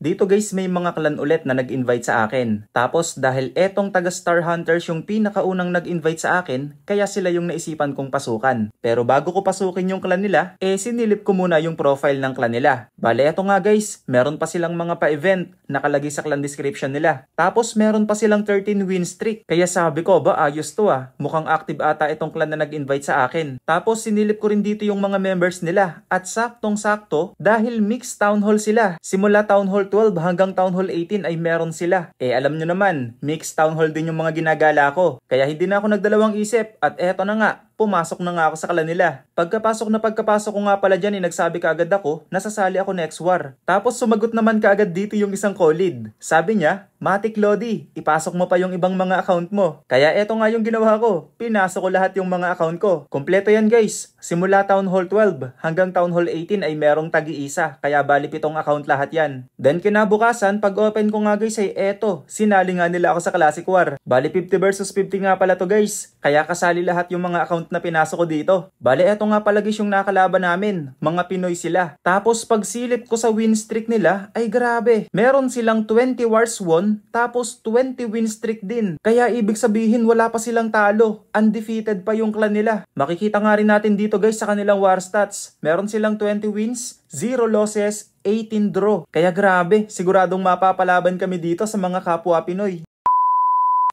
Dito guys may mga clan ulit na nag-invite sa akin. Tapos dahil etong taga Star Hunters yung pinakaunang nag-invite sa akin, kaya sila yung naisipan kong pasukan. Pero bago ko pasukin yung clan nila, sinilip ko muna yung profile ng clan nila. Bale eto nga guys, meron pa silang mga pa-event nakalagay sa clan description nila. Tapos meron pa silang 13 win streak. Kaya sabi ko ba ayos to mukhang active ata itong clan na nag-invite sa akin. Tapos sinilip ko rin dito yung mga members nila. At saktong-sakto dahil mixed town hall sila. Simula town hall 12 hanggang Town Hall 18 ay meron sila. Alam nyo naman, mixed Town Hall din yung mga ginagala ko. Kaya hindi na ako nagdalawang isip at eto na nga, pumasok na nga ako sa clan nila. Pagkapasok ko nga pala dyan nagsabi kaagad ako, nasasali ako next war. Tapos sumagot naman kaagad dito yung isang co-lead. Sabi niya, Matic Lodi, ipasok mo pa yung ibang mga account mo. Kaya eto nga yung ginawa ko, pinasok ko lahat yung mga account ko. Kompleto yan guys, simula Town Hall 12 hanggang Town Hall 18 ay merong tagi-isa, kaya bali 7 account lahat yan. Then kinabukasan, pag open ko nga guys ay eto, sinali nga nila ako sa Classic War. Bali 50 versus 50 nga pala to guys, kaya kasali lahat yung mga account na pinasok ko dito. Bale eto nga pala guys yung nakalaban namin, mga Pinoy sila. Tapos pag silip ko sa win streak nila, ay grabe. Meron silang 20 wars won, tapos 20 win streak din. Kaya ibig sabihin wala pa silang talo. Undefeated pa yung clan nila. Makikita nga rin natin dito guys sa kanilang war stats. Meron silang 20 wins, 0 losses, 18 draw. Kaya grabe, siguradong mapapalaban kami dito sa mga kapwa Pinoy.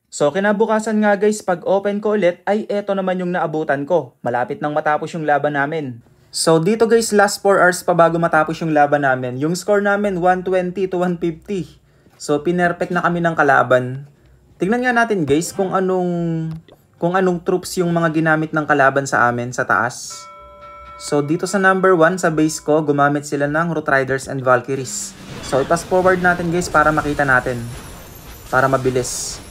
So kinabukasan nga guys, pag open ko ulit ay eto naman yung naabutan ko. Malapit nang matapos yung laban namin. So dito guys, last 4 hours pa bago matapos yung laban namin. Yung score namin 120 to 150. So pinerfect na kami ng kalaban. Tingnan nga natin guys kung anong troops yung mga ginamit ng kalaban sa amin sa taas. So dito sa number 1 sa base ko, gumamit sila ng Root Riders and Valkyries. So ipas forward natin guys para makita natin. Para mabilis.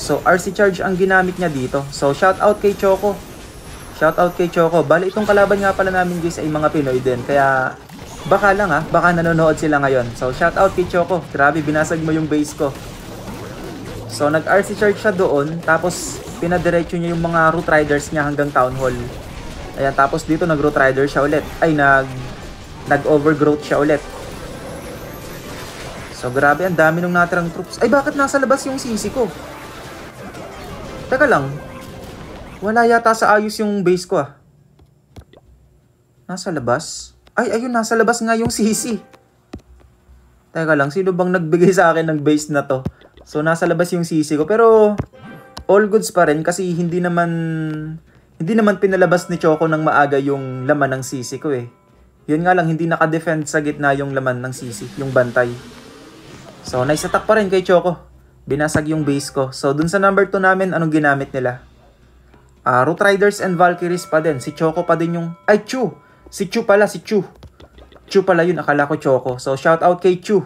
So, RC Charge ang ginamit niya dito. So, shout out kay Choco. Shout out kay Choco. Bali, itong kalaban nga pala namin guys ay mga Pinoy din. Kaya, baka lang baka nanonood sila ngayon. So, shout out kay Choco. Grabe, binasag mo yung base ko. So, nag-RC Charge siya doon. Tapos, pinadiretso niya yung mga Root Riders niya hanggang Town Hall. Ayan, tapos dito nag-Root Rider siya ulit. Ay, nag-overgrowth siya ulit. So, grabe, ang dami nung natirang troops. Ay, bakit nasa labas yung sisi ko? Teka lang, wala yata sa ayos yung base ko Nasa labas? Ay, ayun, nasa labas nga yung CC. Teka lang, sino bang nagbigay sa akin ng base na to? So, nasa labas yung CC ko. Pero, all goods pa rin kasi hindi naman pinalabas ni Choco ng maaga yung laman ng CC ko Yun nga lang, hindi naka-defend sa gitna yung laman ng CC, yung bantay. So, nice attack pa rin kay Choco. Binasag yung base ko. So, dun sa number 2 namin, anong ginamit nila? Root Riders and Valkyries pa din. Si Choco pa din yung... Ay, Chu! Si Chu pala, si Chu. Chu pala yun, akala ko Choco. So, shout out kay Chu.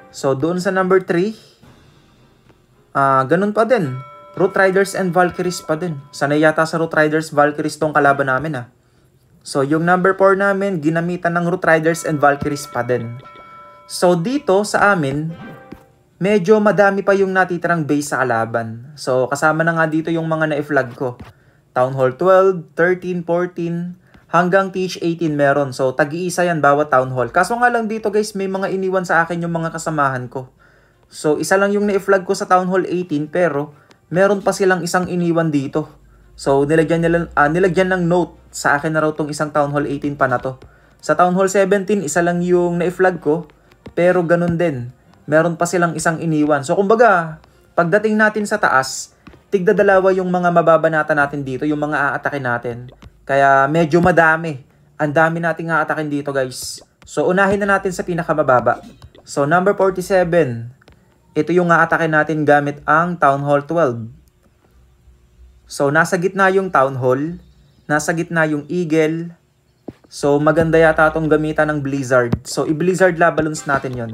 So, doon sa number 3, ganun pa din. Root Riders and Valkyries pa din. Sanay yata sa Root Riders, Valkyries tong kalaban namin So, yung number 4 namin, ginamitan ng Root Riders and Valkyries pa din. So, dito sa amin, medyo madami pa yung natitirang base sa kalaban. So, kasama na nga dito yung mga na-flag ko. Town Hall 12, 13, 14, hanggang TH18 meron. So, tag-iisa yan bawat Town Hall. Kaso nga lang dito guys, may mga iniwan sa akin yung mga kasamahan ko. So, isa lang yung na-flag ko sa Town Hall 18, pero meron pa silang isang iniwan dito. So, nilagyan ng note sa akin na raw tong isang Town Hall 18 pa na to. Sa Town Hall 17, isa lang yung na-flag ko, pero ganun din. Meron pa silang isang iniwan. So, kumbaga, pagdating natin sa taas, tigdadalawa yung mga mababanata natin dito, yung mga aatakin natin. Kaya, medyo madami. Ang dami nating aatakin dito, guys. So, unahin na natin sa pinakamababa. So, number 47. Ito yung aatakin natin gamit ang Town Hall 12. So, nasa gitna yung Town Hall. Nasa gitna yung Eagle. So, maganda yata itong gamitan ng Blizzard. So, i-Blizzard Labalons natin yon.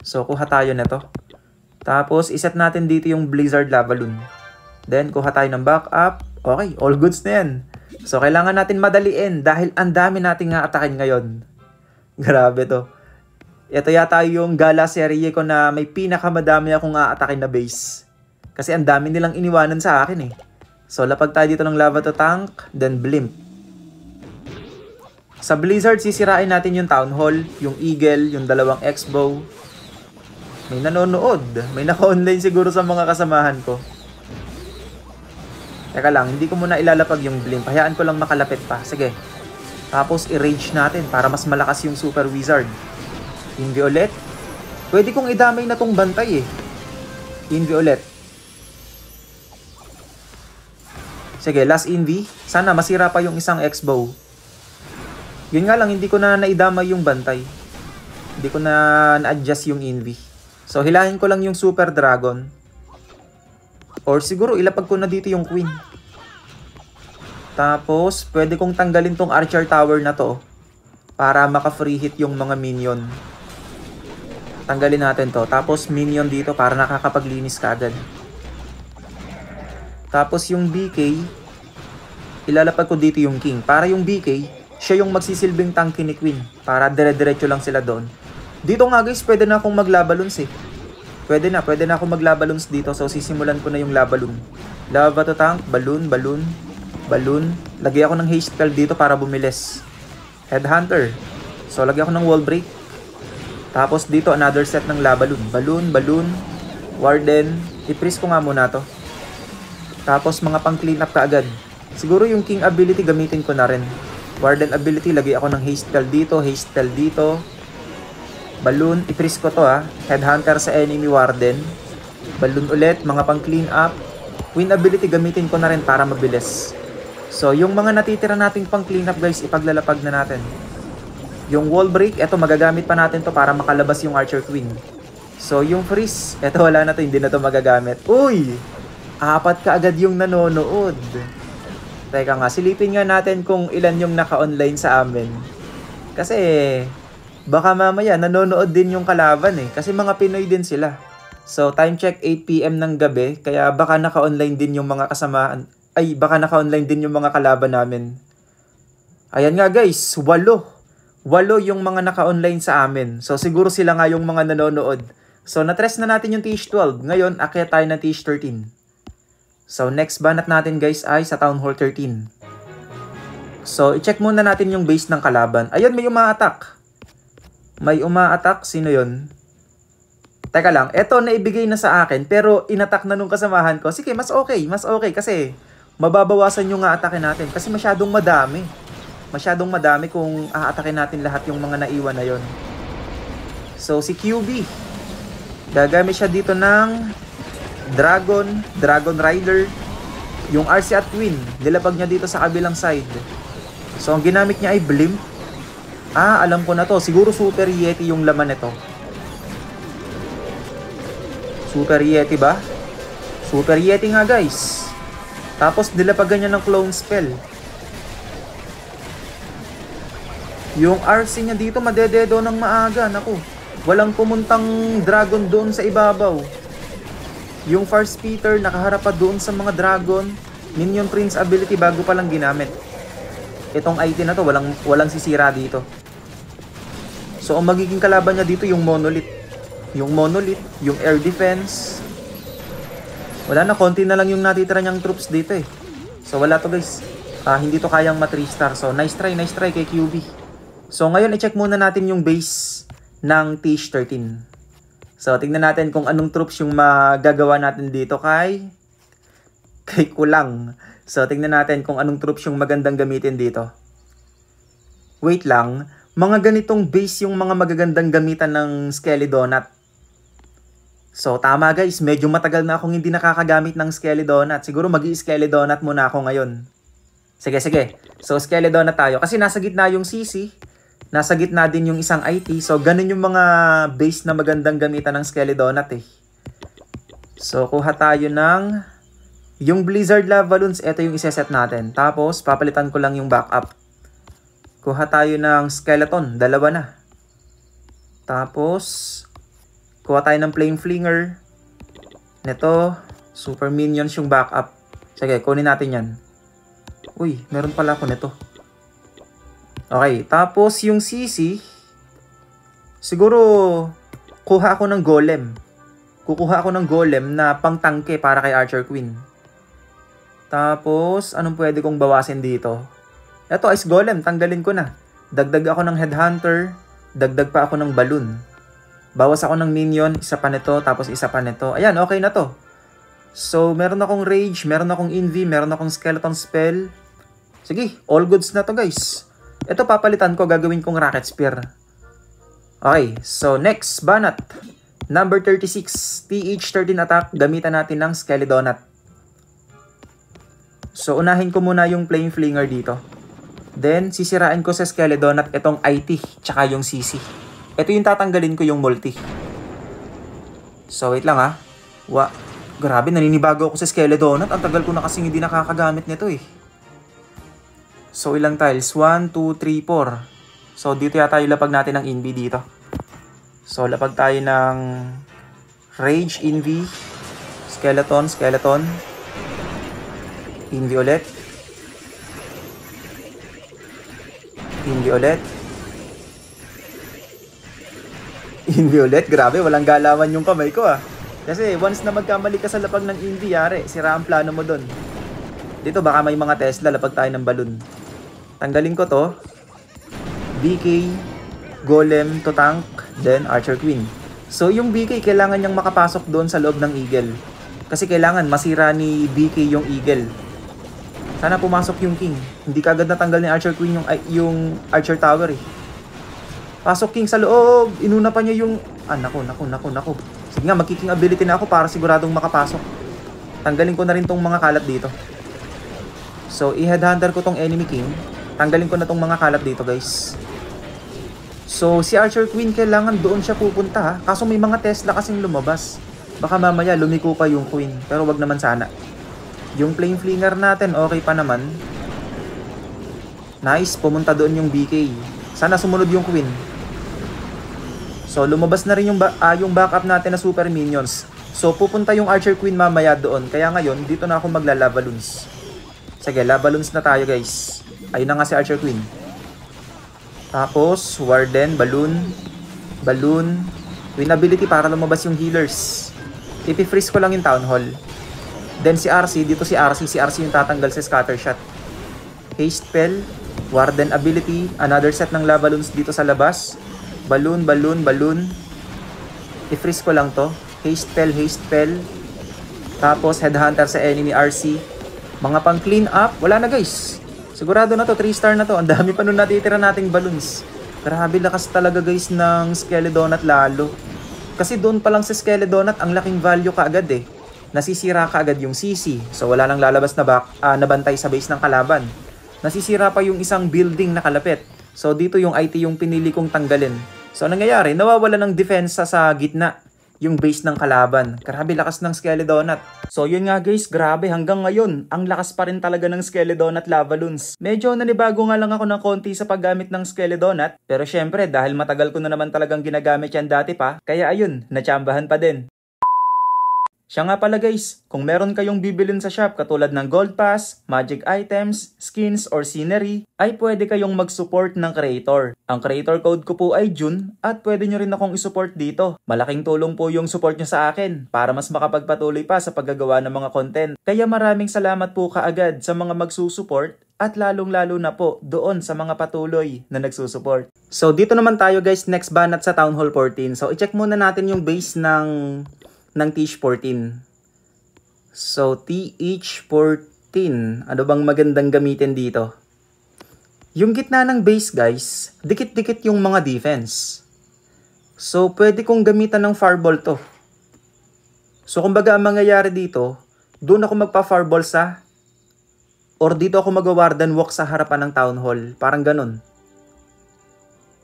So, kuha tayo nito. Tapos, iset natin dito yung Blizzard Labalon. Then, kuha tayo ng backup. Okay, all goods na yan. So, kailangan natin madaliin dahil ang dami nating aatakin ngayon. Grabe to. Ito yata yung gala serye ko na may pinakamadami akong aatakin na base. Kasi ang dami nilang iniwanan sa akin So, lapag tayo dito ng lava to tank, then blimp. Sa Blizzard, sisirain natin yung Town Hall, yung Eagle, yung dalawang X-Bow. May nanonood. May naka-online siguro sa mga kasamahan ko. Teka lang, hindi ko muna ilalapag yung blink. Hayaan ko lang makalapit pa. Sige. Tapos i-rage natin para mas malakas yung Super Wizard. Invi ulit. Pwede kong idamay na tong bantay eh. Invi ulit. Sige, last Invi. Sana masira pa yung isang X-bow. Yun nga lang, hindi ko na naidamay yung bantay. Hindi ko na na-adjust yung Invi. So, hilahin ko lang yung Super Dragon. Or siguro, ilapag ko na dito yung Queen. Tapos, pwede kong tanggalin tong Archer Tower na to. Para maka-free hit yung mga minion. Tanggalin natin to. Tapos, minion dito para nakakapaglinis ka agad. Tapos, yung BK, ilalapag ko dito yung King. Para yung BK, siya yung magsisilbing tanky ni Queen. Para dire-diretso lang sila doon. Dito nga guys, pwede na akong maglabalons eh. Pwede na akong maglabalons dito. So, sisimulan ko na yung labalon. Lava to tank, balloon, balloon, balloon. Lagay ako ng haste spell dito para bumilis. Headhunter. So, lagay ako ng wall break. Tapos dito, another set ng labalon. Balloon, balloon, warden. I-freeze ko nga muna to. Tapos, mga pang clean up ka agad. Siguro yung king ability gamitin ko na rin. Warden ability, lagay ako ng haste spell dito, haste spell dito. Balloon, i-freeze ko to ha. Headhunter sa enemy warden. Balloon ulit, mga pang clean up. Queen ability gamitin ko na rin para mabilis. So, yung mga natitira nating pang clean up guys, ipaglalapag na natin. Yung wall break, eto magagamit pa natin to para makalabas yung Archer Queen. So, yung freeze, eto wala na to, hindi na to magagamit. Uy! 4 ka agad yung nanonood. Teka nga, silipin nga natin kung ilan yung naka-online sa amin. Kasi, baka mamaya nanonood din yung kalaban eh. Kasi mga Pinoy din sila. So, time check 8 PM ng gabi. Kaya baka naka-online din yung mga kasamaan. Ay, baka naka-online din yung mga kalaban namin. Ayan nga guys, 8 yung mga naka-online sa amin. So, siguro sila nga yung mga nanonood. So, na-test na natin yung TH12. Ngayon, akyat tayo ng TH13. So, next banat natin guys ay sa Town Hall 13. So, i-check muna natin yung base ng kalaban. Ayun, may uma-attack. May uma-attack. Sino yun? Teka lang, eto naibigay na sa akin pero inattack na nung kasamahan ko. Sige, mas okay kasi mababawasan yung a-attackin natin kasi masyadong madami. Masyadong madami kung a-attackin natin lahat yung mga naiwan na yon. So, si QB. Gagamit siya dito ng Dragon Rider. Yung RC at Queen, nilapag niya dito sa kabilang side. So, ang ginamit niya ay Blimp. Alam ko na to. Siguro Super Yeti yung laman nito. Super Yeti ba? Super Yeti nga guys. Tapos nilapagan niya ng clone spell. Yung RC niya dito madededo ng maaga. Naku, walang pumuntang dragon doon sa ibabaw. Yung First Peter nakaharap pa doon sa mga dragon. Minion Prince ability bago pa lang ginamit. Itong IT na to walang sisira dito. So ang magiging kalaban niya dito yung Monolith. Yung Monolith, yung Air Defense. Wala na, konti na lang yung natitira niyang troops dito eh. So wala to guys. Hindi to kayang ma 3 star. So nice try kay QB. So ngayon i-check muna natin yung base ng TH13. So tingnan natin kung anong troops yung magagawa natin dito kay Kulang. So tingnan natin kung anong troops yung magandang gamitin dito. Wait lang. Mga ganitong base yung mga magagandang gamitan ng Skelly Donut. So, tama guys. Medyo matagal na akong hindi nakakagamit ng Skelly Donut. Siguro mag-i-Skelly Donut muna ako ngayon. Sige. So, Skelly Donut tayo. Kasi nasa gitna yung CC. Nasa gitna din yung isang IT. So, ganun yung mga base na magandang gamitan ng Skelly Donut eh. So, kuha tayo ng yung Blizzard Lava Balloons. Ito yung iseset natin. Tapos, papalitan ko lang yung backup. Kuha tayo ng Skeleton. 2 na. Tapos, kuha tayo ng Flame Flinger. Neto, Super Minions yung backup. Sige, kunin natin yan. Uy, meron pala ako neto. Okay, tapos yung CC, siguro, kuha ako ng Golem. Kukuha ako ng Golem na pang-tangke para kay Archer Queen. Tapos, anong pwede kong bawasin dito? Eto, Ice Golem, tanggalin ko na. Dagdag ako ng Headhunter. Dagdag pa ako ng Balloon. Bawas ako ng minion, isa pa nito, tapos isa pa nito. Ayan, okay na to. So, meron akong rage, meron akong envy, meron akong skeleton spell. Sige, all goods na to guys. Ito papalitan ko, gagawin kong rocket spear. Okay, so next, banat. Number 36, TH13 attack, gamitan natin ng Skelidonut. So, unahin ko muna yung Flame Flinger dito. Then, sisirain ko sa Skelidonut itong IT, tsaka yung CC. Ito yung tatanggalin ko yung multi. So, wait lang ha. Grabe, naninibago ako sa Skelidonut. Ang tagal ko na kasing hindi nakakagamit nito eh. So, ilang tiles? 1, 2, 3, 4. So, dito yata yung lapag natin ng Envy dito. So, lapag tayo ng Rage, Envy, Skeleton, Envy ulit. Envy ulit. Envy ulit. Grabe, walang galawan yung kamay ko ah. Kasi once na magkamali ka sa lapag ng Envy, yari, sira ang plano mo dun. Dito baka may mga Tesla, lapag tayo ng balloon. Tanggalin ko to. BK, Golem to tank, then Archer Queen. So yung BK kailangan niyang makapasok doon sa loob ng Eagle. Kasi kailangan masira ni BK yung Eagle. Sana pumasok yung King. Hindi kagad natanggal ni Archer Queen yung Archer Tower eh. Pasok King sa loob. Inuna pa niya yung... Naku. Sige nga, magkiking ability na ako para siguradong makapasok. Tanggalin ko na rin tong mga kalat dito. So, i-headhunter ko tong enemy King. Tanggalin ko na tong mga kalat dito guys. So, si Archer Queen kailangan doon siya pupunta ha. Kaso may mga Tesla kasing lumabas. Baka mamaya lumiko pa yung Queen. Pero wag naman sana. Yung Flame Flinger natin, okay pa naman. Nice, pumunta doon yung BK. Sana sumunod yung Queen. So, lumabas na rin yung backup natin na super minions. So, pupunta yung Archer Queen mamaya doon. Kaya ngayon, dito na ako magla-Lava-Loons. Sige, Lava-Loons na tayo guys. Ayun na nga si Archer Queen. Tapos, Warden, Balloon, Queen ability para lumabas yung healers. Ipi-freeze ko lang yung Town Hall. Then si RC, dito si RC yung tatanggal sa Scatter Shot. Haste Spell, Warden ability, another set ng Lava-Loons dito sa labas. Balloon. I-freeze ko lang to. Haste Spell. Tapos Headhunter sa enemy RC. Mga pang clean up, wala na guys. Sigurado na to, 3-star na to. Ang dami pa nun natitira nating balloons. Grabe lakas talaga guys ng Skelidonut lalo. Kasi doon pa lang sa Skelidonut, ang laking value kaagad eh. Nasisira kaagad yung CC. So wala nang lalabas na bantay sa base ng kalaban. Nasisira pa yung isang building na kalapit. So dito yung IT yung pinili kong tanggalin. So nangyayari, nawawala ng defensa sa gitna yung base ng kalaban. Grabe lakas ng Skelidonut. So yun nga guys, grabe hanggang ngayon, ang lakas pa rin talaga ng Skelidonut Lava-Loons. Medyo nanibago nga lang ako ng konti sa paggamit ng Skelidonut, pero syempre dahil matagal ko na naman talagang ginagamit yan dati pa, kaya ayun, natsambahan pa din. Siya nga pala guys, kung meron kayong bibilin sa shop katulad ng Gold Pass, Magic Items, Skins, or Scenery, ay pwede kayong mag-support ng creator. Ang creator code ko po ay June at pwede nyo rin akong isupport dito. Malaking tulong po yung support nyo sa akin para mas makapagpatuloy pa sa paggagawa ng mga content. Kaya maraming salamat po kaagad sa mga magsusupport at lalong-lalo na po doon sa mga patuloy na nagsusupport. So dito naman tayo guys, next banat sa Town Hall 14. So i-check muna natin yung base ng TH14. So, TH14. Ano bang magandang gamitin dito? Yung gitna ng base, guys, dikit-dikit yung mga defense. So, pwede kong gamitan ng fireball to. So, kumbaga, ang mangyayari dito, doon ako magpa-fireball or dito ako mag-warden walk sa harapan ng town hall. Parang ganun.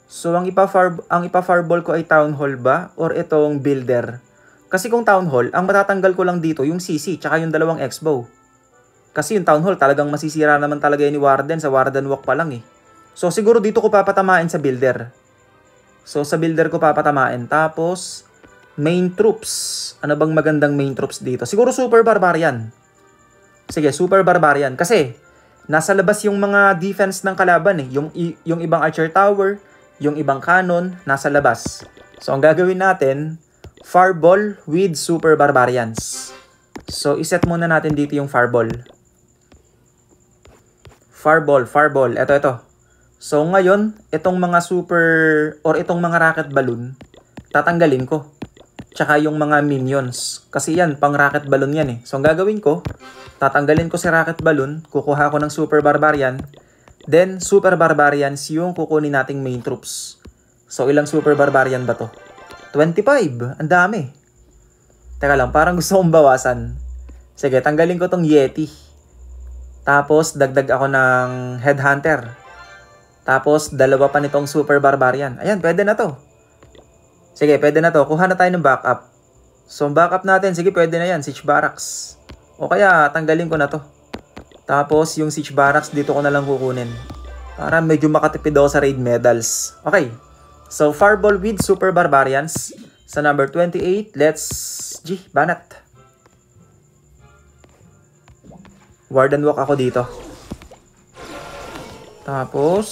So, ang ipa-fireball ko ay town hall ba? Or itong builder? Kasi kung town hall, ang matatanggal ko lang dito yung CC tsaka yung dalawang X-bow. Kasi yung town hall talagang masisira naman talaga yun ni Warden sa Warden Walk pa lang eh. So siguro dito ko papatamain sa builder. So sa builder ko papatamain. Tapos main troops. Ano bang magandang main troops dito? Siguro Super Barbarian. Sige, Super Barbarian. Kasi nasa labas yung mga defense ng kalaban eh. Yung ibang Archer Tower, yung ibang Cannon, nasa labas. So ang gagawin natin, Fireball with Super Barbarians. So, iset muna natin dito yung Fireball. Fireball. Ito. So, ngayon, itong mga super or itong mga rocket balloon, tatanggalin ko. Tsaka yung mga minions. Kasi yan, pang rocket balloon yan eh. So ang gagawin ko, tatanggalin ko si rocket balloon, kukuha ko ng super barbarian, then super barbarians yung kukunin nating main troops. So ilang super barbarian ba to? 25! Ang dami. Teka lang, parang gusto kong bawasan. Sige, tanggalin ko tong Yeti. Tapos dagdag ako ng Headhunter. Tapos dalawa pa nitong super barbarian. Ayan, pwede na to. Sige, pwede na to. Kuha na tayo ng backup. So, backup natin, sige, pwede na yan. Siege Barracks. O kaya, tanggalin ko na to. Tapos, yung Siege Barracks, dito ko na lang kukunin. Para medyo makatipid ako sa raid medals. Okay. So, Fireball with Super Barbarians. Sa number 28, let's banat. Warden Walk ako dito. Tapos,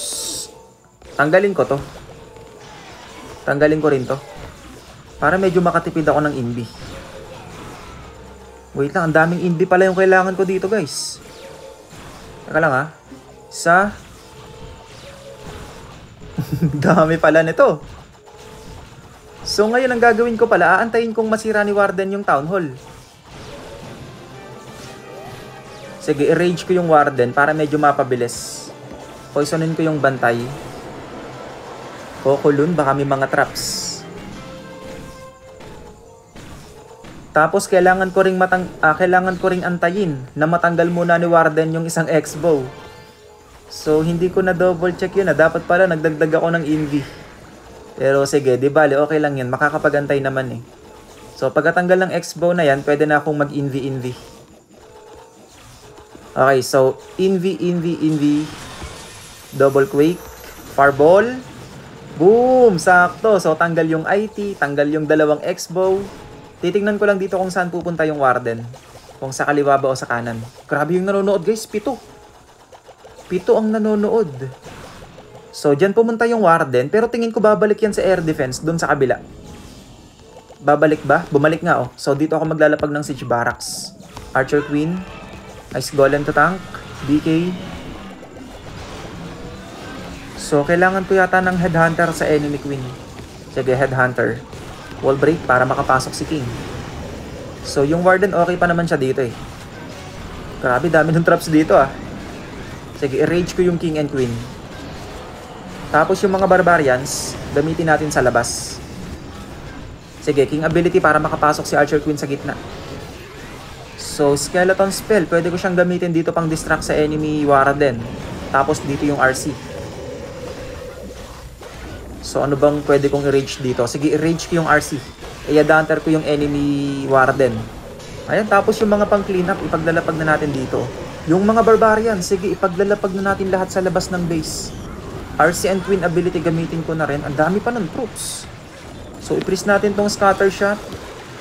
tanggalin ko to. Tanggalin ko rin to. Para medyo makatipid ako ng invi. Wait lang, ang daming invi pala yung kailangan ko dito, guys. Teka lang ha. Isa. Dami pala nito. So ngayon ang gagawin ko pala, aantayin kong masira ni Warden yung Town Hall. Sige, i-rage ko yung Warden para medyo mapabilis. Poisonin ko yung bantay. Kukulun, baka may mga traps. Tapos kailangan ko ring antayin na matanggal muna ni Warden yung isang X-bow. So hindi ko na double check yun. Dapat pala nagdagdag ako ng invi. Pero sige, di bale, okay lang yan. Makakapagantay naman eh. So pagkatanggal ng X-bow na yan, pwede na akong mag-invi. Okay, so invi. Double quake. Fireball. Boom! Sakto. So tanggal yung IT, tanggal yung dalawang X-bow. Titingnan ko lang dito kung saan pupunta yung Warden. Kung sa kaliwa ba o sa kanan. Grabe yung nanonood, guys. 7 ang nanonood. So, dyan pumunta yung Warden. Pero tingin ko babalik yan sa air defense dun sa kabila. Babalik ba? Bumalik nga, oh. So, dito ako maglalapag ng Siege Barracks. Archer Queen. Ice Golem to tank. BK. So, kailangan ko yata ng Headhunter sa enemy Queen. Sige, Headhunter. Wall break para makapasok si King. So, yung Warden okay pa naman siya dito eh. Grabe, dami ng traps dito ah. Sige, i-rage ko yung King and Queen. Tapos yung mga Barbarians, gamitin natin sa labas. Sige, King ability para makapasok si Archer Queen sa gitna. So, Skeleton Spell, pwede ko siyang gamitin dito pang distract sa enemy Warden. Tapos dito yung RC. So, ano bang pwede kong i-rage dito? Sige, i-rage ko yung RC. I-advanter ko yung enemy Warden. Ayan, tapos yung mga pang cleanup, ipaglalapag na natin dito. Yung mga Barbarian, sige, ipaglalapag na natin lahat sa labas ng base. RC and Queen ability gamitin ko na rin. Ang dami pa ng troops. So, i-freeze natin tong Scatter Shot.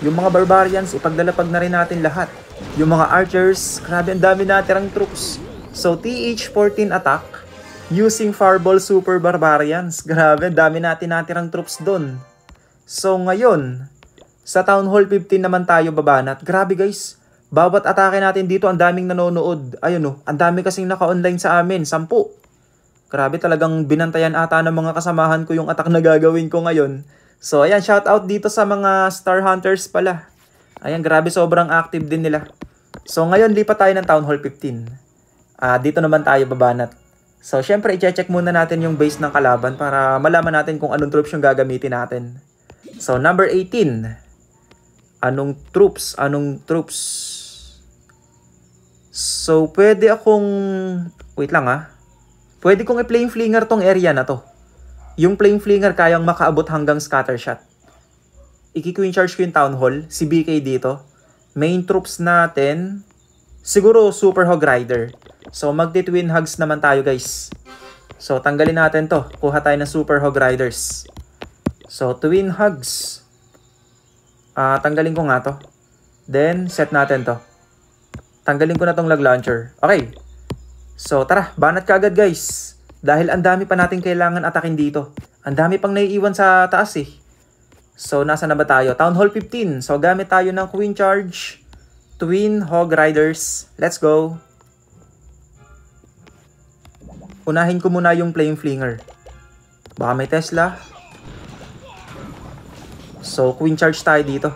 Yung mga Barbarians, ipaglalapag na rin natin lahat. Yung mga Archers, grabe, ang dami natirang troops. So, TH-14 attack. Using Fireball Super Barbarians. Grabe, dami natin natirang troops doon. So ngayon, sa Town Hall 15 naman tayo babanat. Grabe guys, bawat atake natin dito, ang daming nanonood. Ayun oh, ang dami kasing naka-online sa amin, 10. Grabe, talagang binantayan ata ng mga kasamahan ko yung attack na gagawin ko ngayon. So ayan, shout out dito sa mga Star Hunters pala. Ayan, grabe, sobrang active din nila. So ngayon, lipat tayo ng Town Hall 15. Dito naman tayo babanat. So, syempre, i-check muna natin yung base ng kalaban para malaman natin kung anong troops yung gagamitin natin. So, number 18. Anong troops? So, pwede akong... Wait lang ha. Pwede kong i-flame flinger tong area na to. Yung flame flinger kayang makaabot hanggang scatter shot. Iki-queen charge ko yung Town Hall. Si BK dito. Main troops natin... Siguro, Super Hog Rider. So, magti-twin hugs naman tayo, guys. So, tanggalin natin to. Kuha tayo ng Super Hog Riders. So, twin hugs. Tanggalin ko nga to. Then, set natin to. Tanggalin ko na tong lag launcher. Okay. So, tara. Banat ka agad, guys. Dahil ang dami pa natin kailangan atakin dito. Ang dami pang naiiwan sa taas eh. So, nasa na ba tayo? Town Hall 15. So, gamit tayo ng Queen Charge. Twin Hog Riders. Let's go. Unahin ko muna yung Flame Flinger. Baka may Tesla. So, queen charge tayo dito.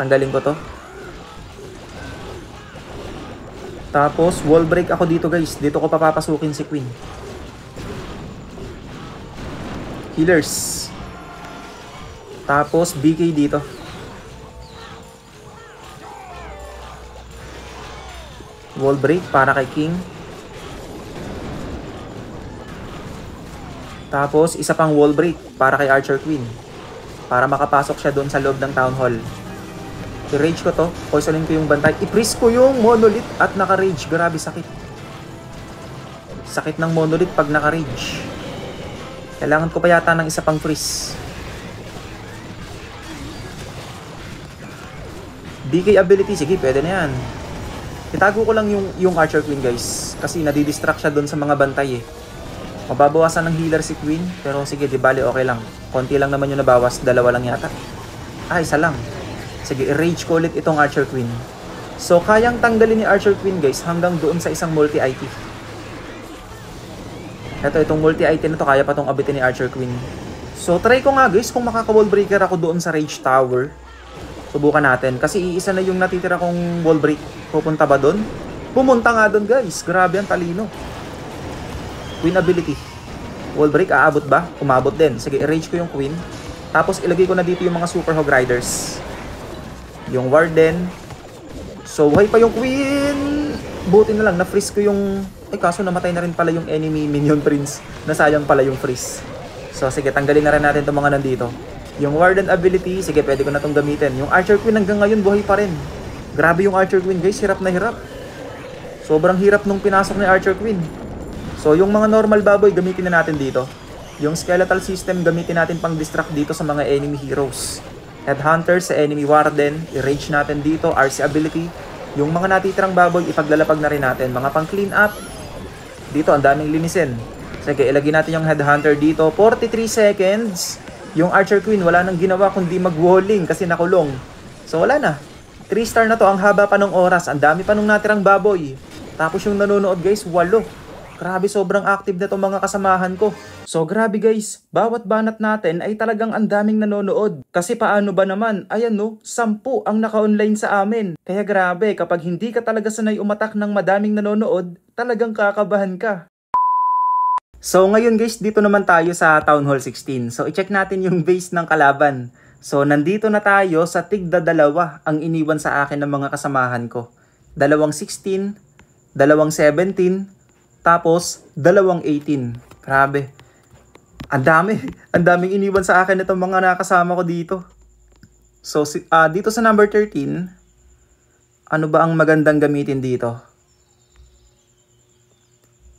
Tanggalin ko to. Tapos, wall break ako dito guys. Dito ko papapasukin si queen. Healers. Tapos, BK dito. Wall break para kay king. Tapos, isa pang wall break para kay archer queen. Para makapasok siya doon sa loob ng town hall. I-rage ko to. Poisonin ko yung bantay. I-freeze ko yung monolith at naka-rage. Grabe, sakit. Sakit ng monolith pag naka-rage. Kailangan ko pa yata ng isa pang freeze. BK ability. Sige, pwede na yan. Itago ko lang yung archer queen guys. Kasi nadidistract siya doon sa mga bantay eh. Mababawasan ng healer si queen. Pero sige, di bali okay lang. Konti lang naman yung nabawas. Dalawa lang yata. Isa lang. Sige, i-rage ko ulit itong archer queen. So, kayang tanggalin ni archer queen guys hanggang doon sa isang multi-IT. Itong multi-IT na to, kaya pa tong abitin ni archer queen. So, try ko nga guys kung makaka-wall breaker ako doon sa rage tower. Subukan natin. Kasi iisa na yung natitira kong wall break. Pupunta ba doon? Pumunta nga doon guys. Grabe ang talino. Queen ability. Wall break, aabot ba? Umabot din. Sige, i-rage ko yung queen. Tapos, ilagay ko na dito yung mga super hog riders. Yung warden. So, buhay pa yung queen. Buti na lang, na-freeze ko yung... kaso namatay na rin pala yung enemy minion prince. Nasayang pala yung freeze. So, sige, tanggalin na rin natin itong mga nandito. Yung warden ability, sige, pwede ko na itong gamitin. Yung archer queen hanggang ngayon, buhay pa rin. Grabe yung archer queen, guys. Hirap na hirap. Sobrang hirap nung pinasok ni archer queen. So, yung mga normal baboy, gamitin na natin dito. Yung skeletal system, gamitin natin pang distract dito sa mga enemy heroes. Headhunter sa enemy warden, i-rage natin dito, RC ability. Yung mga natitirang baboy, ipaglalapag na rin natin. Mga pang clean up. Dito, ang daming linisin. Sige, ilagay natin yung headhunter dito. 43 seconds. Yung archer queen, wala nang ginawa kundi mag-walling kasi nakulong. So, wala na. 3 star na to, ang haba pa ng oras. Ang dami pa nung natirang baboy. Tapos yung nanonood guys, 8. Grabe, sobrang active na itong mga kasamahan ko. So grabe guys, bawat banat natin ay talagang ang daming nanonood. Kasi paano ba naman, ayan no, 10 ang naka-online sa amin. Kaya grabe, kapag hindi ka talaga sanay umatak ng madaming nanonood, talagang kakabahan ka. So ngayon guys, dito naman tayo sa Town Hall 16. So i-check natin yung base ng kalaban. So nandito na tayo sa tigda-2 ang iniwan sa akin ng mga kasamahan ko. 2-16, 2-17, tapos, 2-18. Grabe. Ang daming iniwan sa akin itong mga nakasama ko dito. So, dito sa number 13, ano ba ang magandang gamitin dito?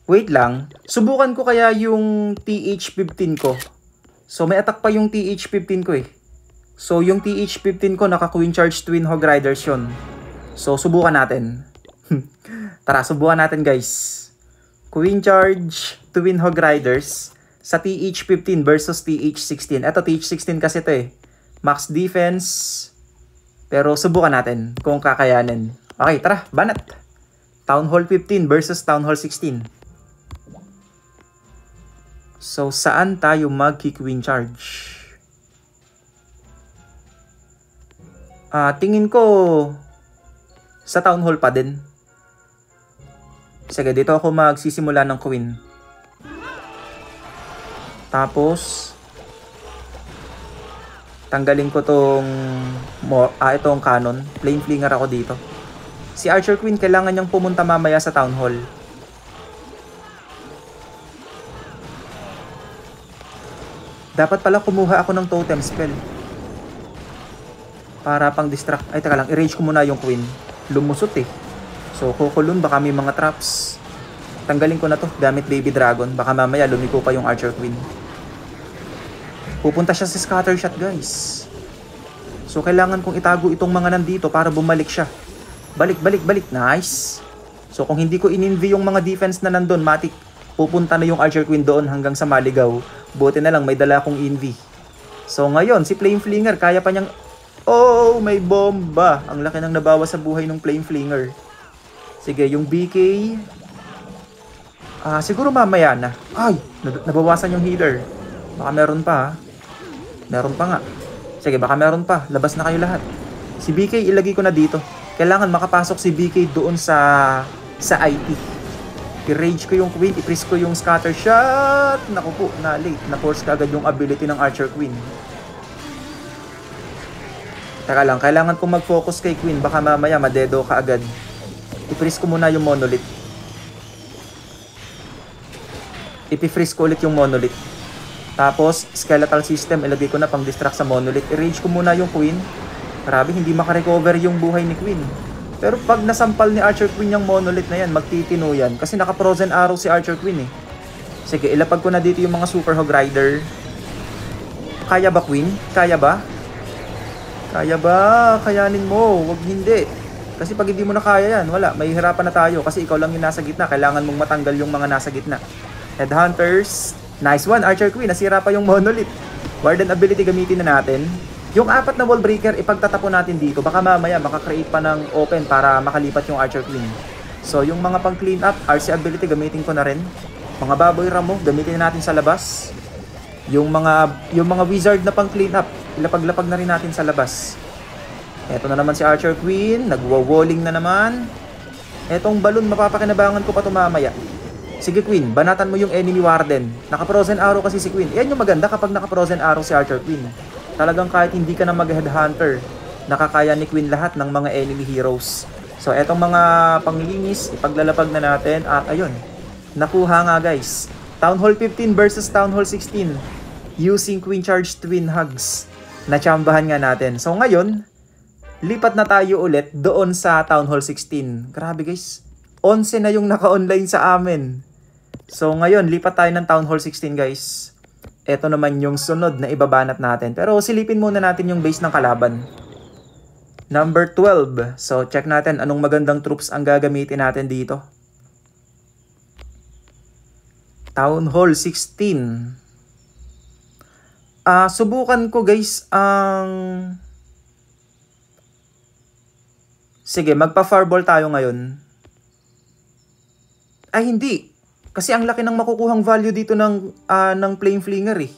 Wait lang. Subukan ko kaya yung TH15 ko. So, may attack pa yung TH15 ko eh. So, yung TH15 ko, naka-Queen Charge Twin Hog Riders yun. So, subukan natin. Tara, subukan natin guys. Queen Charge Twin Hog Riders sa TH15 versus TH16. Ito TH16 kasi ito eh. Max defense. Pero subukan natin kung kakayanin. Okay, tara, banat. Town Hall 15 versus Town Hall 16. So, saan tayo mag-Queen Charge? Tingin ko sa Town Hall pa din. Sige, dito ako magsisimula ng queen. Tapos, tanggalin ko itong cannon. Flame flinger ako dito. Si Archer Queen, kailangan niyang pumunta mamaya sa Town Hall. Dapat pala kumuha ako ng totem spell. Para pang distract. Ay, teka lang. I-rage ko muna yung queen. Lumusot eh. So, kukulun, baka may mga traps. Tanggalin ko na to gamit baby dragon. Baka mamaya lumiko pa yung archer queen. Pupunta siya sa scatter shot guys. So, kailangan kong itago itong mga nandito para bumalik siya. Balik. Nice. So, kung hindi ko in-envy yung mga defense na nandun, matik, pupunta na yung archer queen doon hanggang sa maligaw. Buti na lang, may dala akong envy. So, ngayon, si Flame Flinger, kaya pa niyang... Oh, may bomba. Ang laki nang nabawa sa buhay ng Flame Flinger. Sige, yung BK. Siguro mamaya na. Ay, nabawasan yung healer. Baka meron pa ha. Meron pa nga. Sige, baka meron pa. Labas na kayo lahat. Si BK ilagay ko na dito. Kailangan makapasok si BK doon sa IT. I-rage ko yung Queen, i-freeze ko yung scatter shot. Naku po, na late. Na-force ka agad yung ability ng Archer Queen. Taka lang, kailangan kong mag-focus kay Queen. Baka mamaya madedo ka agad. I-freeze ko muna yung Monolith. I-freeze ko ulit yung Monolith. Tapos, Skeletal System, ilagay ko na pang distract sa Monolith. I-rage ko muna yung Queen. Grabe, hindi makarecover yung buhay ni Queen. Pero pag nasampal ni Archer Queen yung Monolith na yan, magtitino yan. Kasi naka-frozen arrow si Archer Queen eh. Sige, ilapag ko na dito yung mga Super Hog Rider. Kaya ba, Queen? Kaya ba? Kaya ba? Kayanin mo. Wag hindi. Kasi pag hindi mo na kaya yan, wala. May hirapan na tayo. Kasi ikaw lang yung nasa gitna. Kailangan mong matanggal yung mga nasa gitna. Headhunters. Nice one, Archer Queen. Nasira pa yung Monolith. Warden ability gamitin na natin. Yung 4 na wall breaker, ipagtatapon natin dito. Baka mamaya makakreate pa ng open para makalipat yung Archer Queen. So, yung mga pang clean up, RC ability gamitin ko na rin. Mga baboy ramo, gamitin natin sa labas. Yung mga wizard na pang clean up, ilapag-lapag na rin natin sa labas. Eto na naman si Archer Queen, nagwa-walling na naman. Etong balon, mapapakinabangan ko pa ito mamaya. Sige Queen, banatan mo yung enemy warden. Naka-frozen arrow kasi si Queen. Yan yung maganda kapag naka-frozen arrow si Archer Queen. Talagang kahit hindi ka na mag-headhunter, nakakaya ni Queen lahat ng mga enemy heroes. So etong mga panglinis, ipaglalapag na natin. At ayun, nakuha nga guys. Town Hall 15 versus Town Hall 16 using Queen Charge Twin Hugs. Natsambahan nga natin. So ngayon, lipat na tayo ulit doon sa Town Hall 16. Grabe guys, 11 na yung naka-online sa amin. So ngayon, lipat tayo ng Town Hall 16 guys. Ito naman yung sunod na ibabanat natin. Pero silipin muna natin yung base ng kalaban. Number 12. So check natin anong magandang troops ang gagamitin natin dito. Town Hall 16. Subukan ko guys ang... Sige, magpa-fireball tayo ngayon. Ay hindi. Kasi ang laki ng makukuhang value dito ng Flame Flinger eh.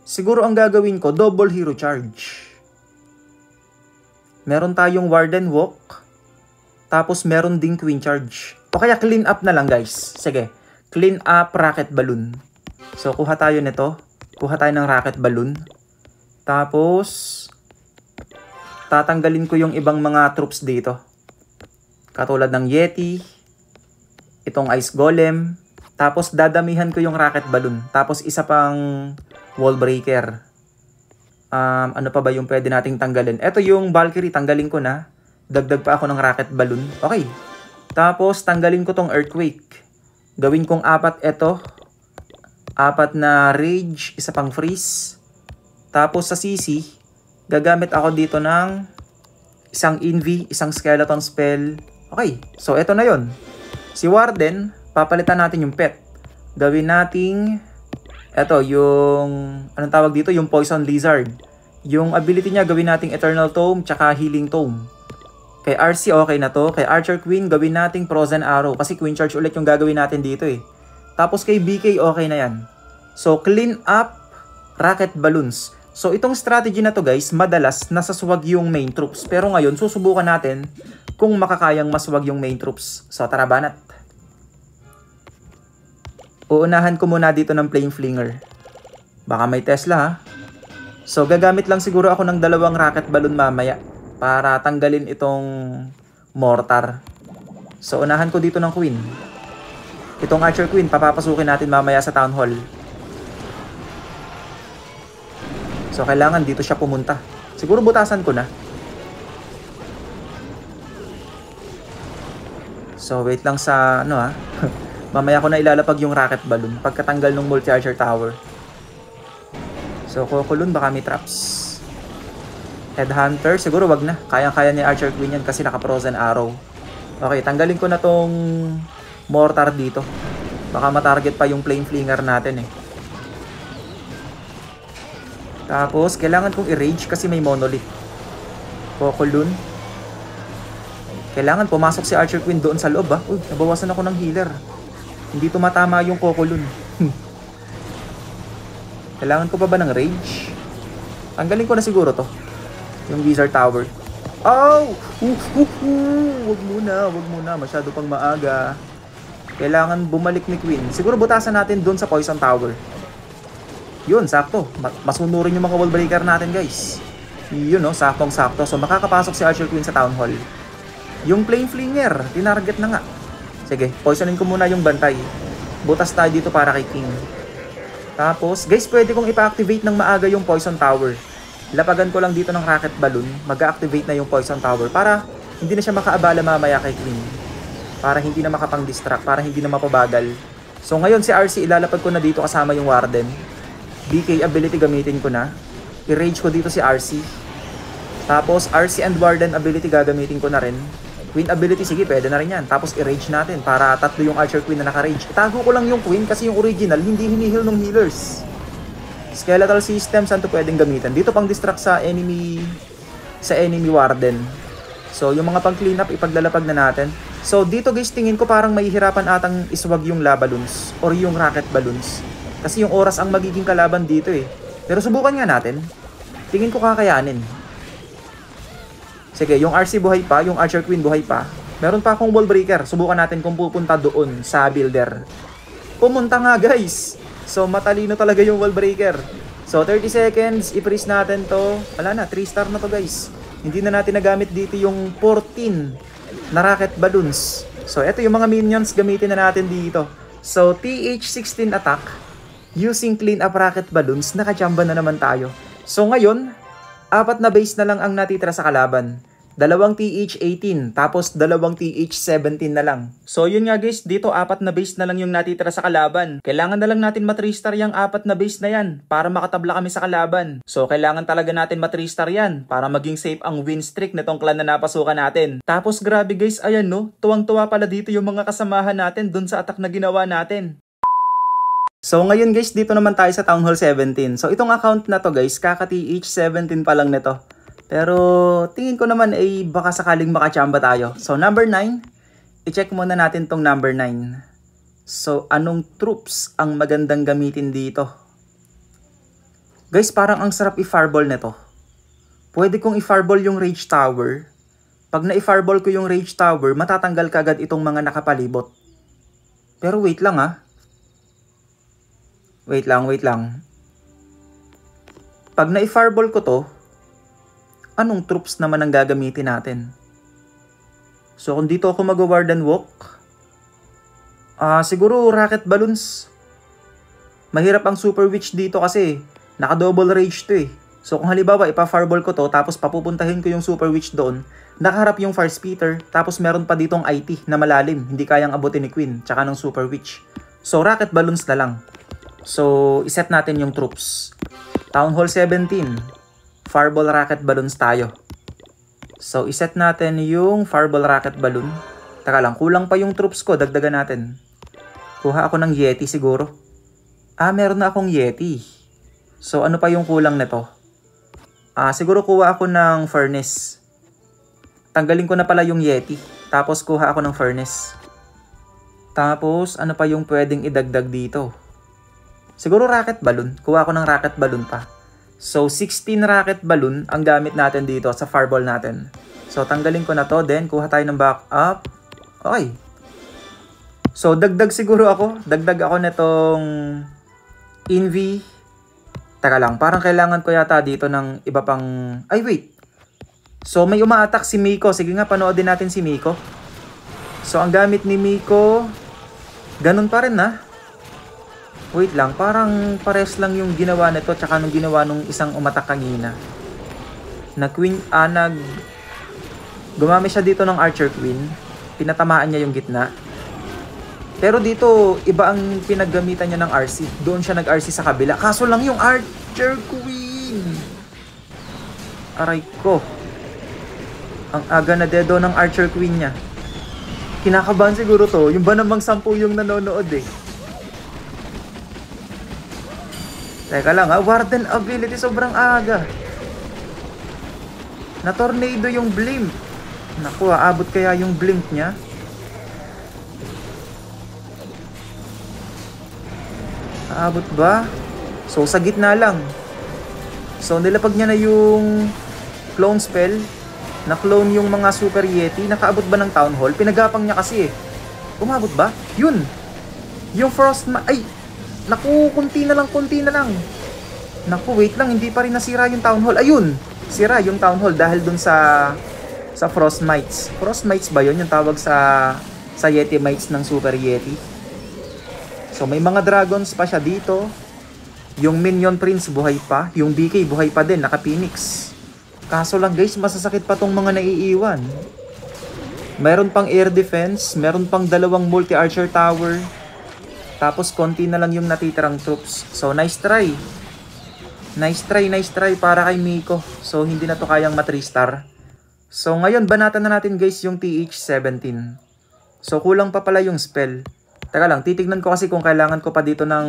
Siguro ang gagawin ko, double hero charge. Meron tayong Warden Walk. Tapos meron ding Queen Charge. O kaya clean up na lang guys. Sige, clean up Rocket Balloon. So kuha tayo nito. Kuha tayo ng Rocket Balloon. Tapos tatanggalin ko yung ibang mga troops dito. Katulad ng Yeti. Itong Ice Golem. Tapos dadamihan ko yung Rocket Balloon. Tapos isa pang Wall Breaker. Ano pa ba yung pwede nating tanggalin? Ito yung Valkyrie, tanggalin ko na. Dagdag pa ako ng Rocket Balloon. Okay. Tapos tanggalin ko tong Earthquake. Gawin kong 4 ito. 4 na Rage, isa pang Freeze. Tapos sa CC, gagamit ako dito ng isang Envy, isang Skeleton Spell. Okay. So ito na yon. Si Warden, papalitan natin yung pet. Gawin nating, eto, yung, anong tawag dito? Yung Poison Lizard. Yung ability niya, gawin nating Eternal Tome, tsaka Healing Tome. Kay RC, okay na to. Kay Archer Queen, gawin nating Frozen Arrow. Kasi Queen Charge ulit yung gagawin natin dito eh. Tapos kay BK, okay na yan. So, clean up Rocket Balloons. So, itong strategy na to guys, madalas nasaswag yung main troops. Pero ngayon, susubukan natin kung makakayang maswag yung main troops. So, tara banat. Uunahan ko muna dito ng Flame Flinger. Baka may Tesla ha. So gagamit lang siguro ako ng 2 Rocket Balloon mamaya para tanggalin itong Mortar. So unahan ko dito ng Queen. Itong Archer Queen papapasukin natin mamaya sa Town Hall. So kailangan dito siya pumunta. Siguro butasan ko na. So wait lang sa ano ha. Mamaya ko na ilalapag yung Rocket Balloon pagkatanggal ng Multi-Archer Tower. So, kukulun baka may traps. Headhunter, siguro wag na. Kayang-kaya ni Archer Queen yan kasi naka-frozen arrow. Okay, tanggalin ko na tong Mortar dito. Baka matarget pa yung Flame Flinger natin eh. Tapos, kailangan kong i-rage kasi may Monolith. Kukulun. Kailangan pumasok si Archer Queen doon sa loob ah. Uy, nabawasan ako ng healer. Hindi tumatama yung Kokolun. Kailangan ko pa ba ng rage? Tanggalin ko na siguro to. Yung Wizard Tower. Oh! Wag muna. Masyado pang maaga. Kailangan bumalik ni Queen. Siguro butasan natin dun sa Poison Tower. Yun, sakto. Masunurin yung mga wall breaker natin, guys. Yun, no? Saktong-sakto. So, makakapasok si Archer Queen sa Town Hall. Yung Flame Flinger, tinarget na nga. Sige, poisonin ko muna yung bantay. Butas tayo dito para kay King. Tapos, guys, pwede kong ipa-activate ng maaga yung Poison Tower. Lapagan ko lang dito ng Rocket Balloon. Mag-activate na yung Poison Tower para hindi na siya makaabala mamaya kay Queen. Para hindi na makapang-distract, para hindi na mapabagal. So, ngayon si RC, ilalapag ko na dito kasama yung Warden. BK ability gamitin ko na. I-rage ko dito si RC. Tapos, RC and Warden ability gagamitin ko na rin. Queen ability, sige, pwede na rin yan. Tapos i-rage natin para tatlo yung Archer Queen na naka-rage. Itago ko lang yung Queen kasi yung original hindi hinihil ng healers. Skeletal system, saan to pwedeng gamitin? Dito pang distract sa enemy Warden. So yung mga pang clean up ipaglalapag na natin. So dito guys, tingin ko parang mahihirapan atang iswag yung lava balloons or yung rocket balloons. Kasi yung oras ang magiging kalaban dito eh. Pero subukan nga natin. Tingin ko kakayanin. Sige, yung RC buhay pa, yung Archer Queen buhay pa. Meron pa akong wall breaker. Subukan natin kung pupunta doon sa builder. Pumunta nga guys. So matalino talaga yung wall breaker. So 30 seconds, i-freeze natin to. Wala na, 3 star na to guys. Hindi na natin nagamit dito yung 14 na rocket balloons. So eto yung mga minions gamitin na natin dito. So TH16 attack using clean up rocket balloons. Nakachamba na naman tayo. So ngayon, 4 na base na lang ang natitira sa kalaban. 2 TH18, tapos 2 TH17 na lang. So yun nga guys, dito 4 na base na lang yung natitira sa kalaban. Kailangan na lang natin mat-3-star yung 4 na base na yan para makatabla kami sa kalaban. So kailangan talaga natin mat-3-star yan para maging safe ang win streak nitong clan na napasukan natin. Tapos grabe guys, ayan no, tuwang-tuwa pala dito yung mga kasamahan natin dun sa attack na ginawa natin. So ngayon guys, dito naman tayo sa Town Hall 17. So itong account na to guys, kaka-TH17 pa lang nito. Pero tingin ko naman ay baka sakaling makachamba tayo. So number 9, i-check muna natin tong number 9. So anong troops ang magandang gamitin dito? Guys, parang ang sarap i-fireball nito. Pwede kong i-fireball yung Rage Tower. Pag na-i-fireball ko yung Rage Tower, matatanggal kagad itong mga nakapalibot. Pero wait lang ah. Wait lang. Pag na-fireball ko to, anong troops naman ang gagamitin natin? So kung dito ako mag-warden walk, siguro rocket balloons. Mahirap ang super witch dito kasi naka-double rage to eh. So kung halimbawa ipa-fireball ko to, tapos papupuntahin ko yung super witch doon, nakaharap yung fire speeder, tapos meron pa ditong IT na malalim, hindi kayang abutin ni Queen, tsaka ng super witch. So rocket balloons na lang. So, iset natin yung troops. Town Hall 17. Fireball rocket balloons tayo. So, iset natin yung fireball rocket balloon. Taka lang, kulang pa yung troops ko. Dagdagan natin. Kuha ako ng Yeti siguro. Meron na akong Yeti. So, ano pa yung kulang nito? Siguro kuha ako ng furnace. Tanggalin ko na pala yung Yeti. Tapos, kuha ako ng furnace. Tapos, ano pa yung pwedeng idagdag dito? Siguro rocket balloon. Kuha ko ng rocket balloon pa. So, 16 rocket balloon ang gamit natin dito sa fireball natin. So, tanggalin ko na to. Then, kuha tayo ng backup. Okay. So, dagdag siguro ako. Dagdag ako nitong Envy. Taka lang. Parang kailangan ko yata dito ng iba pang... Ay, wait. So, may uma-attack si Miko. Sige nga, panoodin natin si Miko. So, ang gamit ni Miko... Ganun pa rin na. Wait lang, parang pares lang yung ginawa nito tsaka nung ginawa nung isang umatak kanina. Gumamit siya dito ng Archer Queen. Pinatamaan niya yung gitna. Pero dito, iba ang pinaggamitan niya ng RC. Doon siya nag-RC sa kabila. Kaso lang yung Archer Queen. Aray ko. Ang aga na dedo ng Archer Queen niya. Kinakabahan siguro to. Yung ba namang 10 yung nanonood eh. Teka lang ha, Warden ability sobrang aga. Na-tornado yung blimp. Naku, aabot kaya yung blimp niya? Aabot ba? So, sa gitna lang. So, nilapag niya na yung clone spell. Na-clone yung mga Super Yeti. Nakaabot ba ng Town Hall? Pinagapang niya kasi eh. Umabot ba? Yun! Yung Frost... Ay! Naku, konti na lang. Naku, wait lang. Hindi pa rin nasira yung Town Hall. Ayun! Sira yung Town Hall dahil dun sa Frost Mites. Frost Mites ba yun? Yung tawag sa Yeti Mites ng Super Yeti. So, may mga dragons pa siya dito. Yung Minion Prince buhay pa. Yung BK buhay pa din. Naka-Phoenix. Kaso lang guys, masasakit pa tong mga naiiwan. Meron pang air defense, meron pang dalawang multi-archer tower. Tapos konti na lang yung natitirang troops. So nice try. Nice try para kay Miko. So hindi na to kayang mat-3-star. So ngayon banatan na natin guys yung TH17. So kulang pa pala yung spell. Teka lang, titignan ko kasi kung kailangan ko pa dito ng...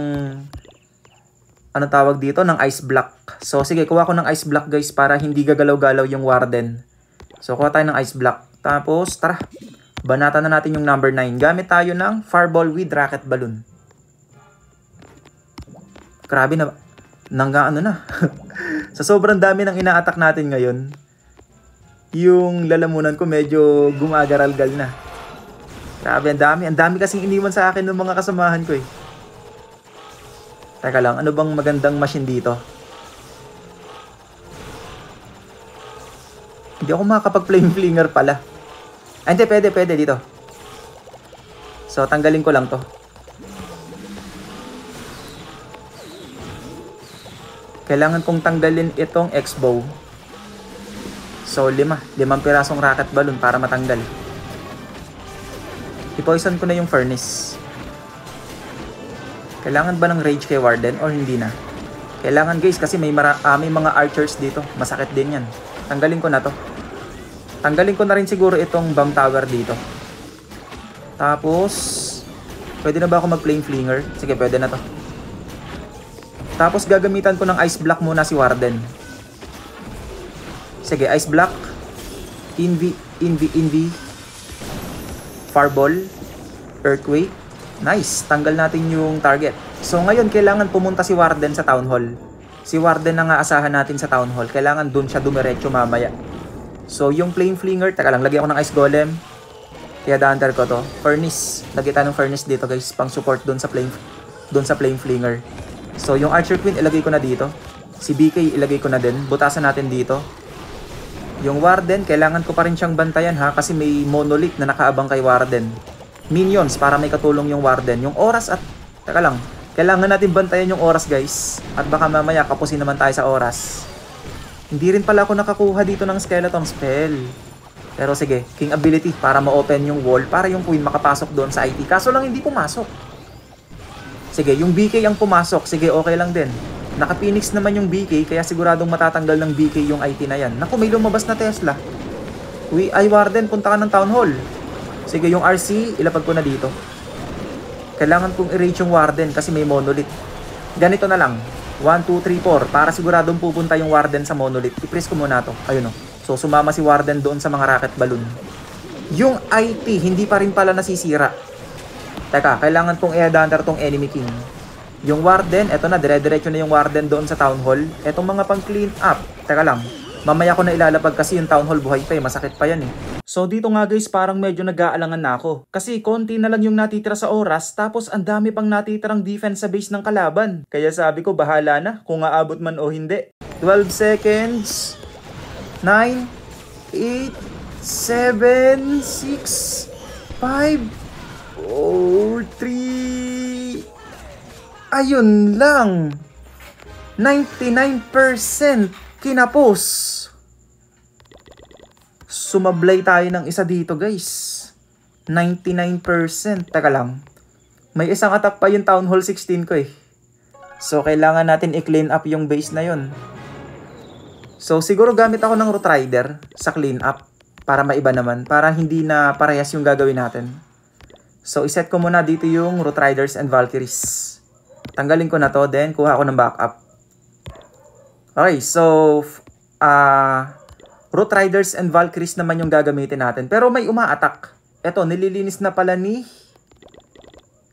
ano tawag dito? Ng ice block. So sige, kuha ko ng ice block guys para hindi gagalaw-galaw yung warden. So kuha tayo ng ice block. Tapos tara, banatan na natin yung number 9. Gamit tayo ng fireball with rocket balloon. Grabe na, ano na. Sa sobrang dami ng ina-attack natin ngayon, yung lalamunan ko medyo gumagaral-gal na. Grabe, ang dami kasing iniwan sa akin ng mga kasamahan ko eh. Teka lang, ano bang magandang machine dito? Hindi ako makakapag-flame flinger pala. Ay, hindi, pwede dito. So, tanggalin ko lang to. Kailangan kong tanggalin itong X-bow. So, 5 pirasong rocket balloon para matanggal. I-poison ko na yung furnace. Kailangan ba ng rage kay Warden or hindi na? Kailangan guys kasi may mga archers dito. Masakit din yan. Tanggalin ko na to. Tanggalin ko na rin siguro itong bomb tower dito. Tapos, pwede na ba ako mag-flame flinger? Sige, pwede na to. Tapos gagamitan ko ng ice block muna si Warden. Sige, ice block. Invi. Fireball. Earthquake. Nice, tanggal natin yung target. So ngayon, kailangan pumunta si Warden sa Town Hall. Si Warden na nga asahan natin sa Town Hall. Kailangan dun siya dumiretso mamaya. So yung flame flinger, teka lang, lagyan ko ng ice golem. Kaya da-hunter ko to. Furnace, lagyan tayo ng furnace dito guys, pang support dun sa flame flinger. So yung Archer Queen, ilagay ko na dito. Si BK, ilagay ko na din. Butasan natin dito. Yung Warden, kailangan ko pa rin siyang bantayan ha, kasi may monolith na nakaabang kay Warden. Minions para may katulong yung Warden. Yung oras at... Teka lang. Kailangan natin bantayan yung oras guys. At baka mamaya kapusin naman tayo sa oras. Hindi rin pala ako nakakuha dito ng skeleton spell. Pero sige, king ability para ma-open yung wall. Para yung queen makapasok doon sa IT. Kaso lang hindi pumasok. Sige, yung BK ang pumasok. Sige, okay lang din. Naka-Phoenix naman yung BK. Kaya siguradong matatanggal ng BK yung IT na yan. Naku, may lumabas na Tesla. Ay Warden, punta ka ng Town Hall. Sige, yung RC, ilapag ko na dito. Kailangan kong i-rage yung Warden kasi may monolith. Ganito na lang. 1, 2, 3, 4. Para siguradong pupunta yung Warden sa monolith. I-press ko muna to. Ayun o. So, sumama si Warden doon sa mga rocket balloon. Yung IT, hindi pa rin pala nasisira. Teka, kailangan kong i-headhunter tong enemy king. Yung Warden, eto na. Dire-diretso na yung Warden doon sa Town Hall. Etong mga pang clean up. Teka lang. Mamaya ko na ilalapag kasi yung Town Hall buhay pa eh. Masakit pa yan eh. So dito nga guys, parang medyo nag-aalangan na ako. Kasi konti na lang yung natitira sa oras, tapos ang dami pang natitirang defense sa base ng kalaban. Kaya sabi ko, bahala na kung aabot man o hindi. 12 seconds. 9, 8, 7, 6, 5, 4, 3. Ayun lang. 99% kinapos. Sumablay tayo ng isa dito guys. 99%. Taka lang. May isang attack pa yung Town Hall 16 ko eh. So kailangan natin i-clean up yung base na yun. So siguro gamit ako ng Root Rider sa clean up. Para maiba naman. Para hindi na parehas yung gagawin natin. So iset ko muna dito yung Root Riders and Valkyries. Tanggalin ko na to. Then kuha ako ng backup. Okay, so Root Riders and Valkyries naman yung gagamitin natin. Pero may uma-attack. Eto, nililinis na pala ni